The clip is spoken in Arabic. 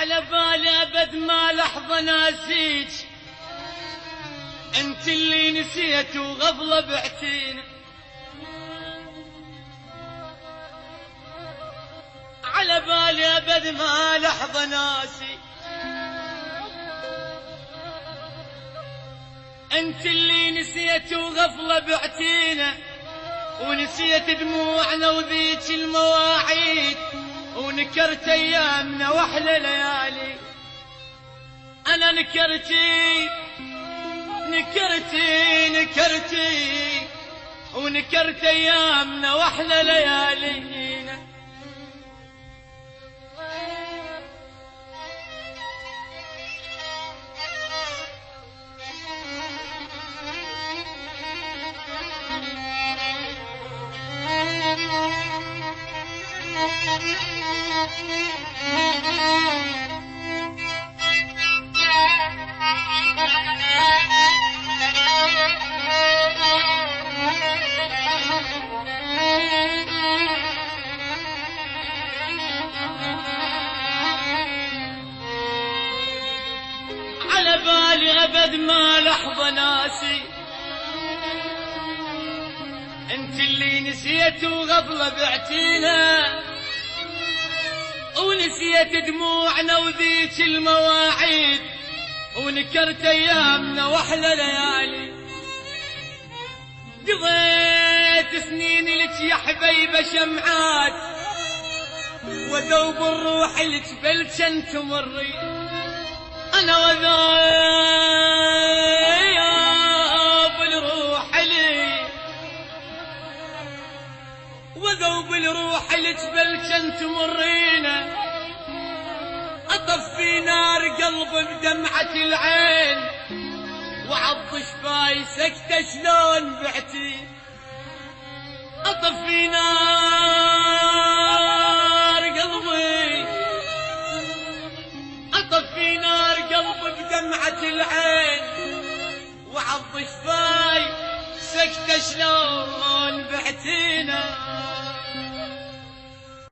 على بالي ابد ما لحظة ناسيج، انت اللي نسيت وغفلة بعتينا. على بالي ابد ما لحظة ناسي، انت اللي نسيت وغفلة بعتينا، ونسيت دموعنا وذيك المواعيد، ونكرت ايامنا واحلى ليالي. انا نكرتي نكرتي نكرتي ونكرت ايامنا واحلى ليالينا. على بالي ابد ما لحظة ناسي، انت اللي نسيت وغفلة بعتينا، ونسيت دموعنا وذيك المواعيد، ونكرت ايامنا واحلى ليالي. قضيت سنين لك يا حبيبة شمعات، وذوب الروح لك بلشن تمري. انا وذوب الروح لي، وذوب الروح لك بلشن تمرينا. اطفي نار قلب بدمعة العين، وعض شفاي سكتة شلون بعتي. اطفي نار قلبي، اطفي نار قلب بدمعة العين، وعض شفاي سكتة شلون بعتينا.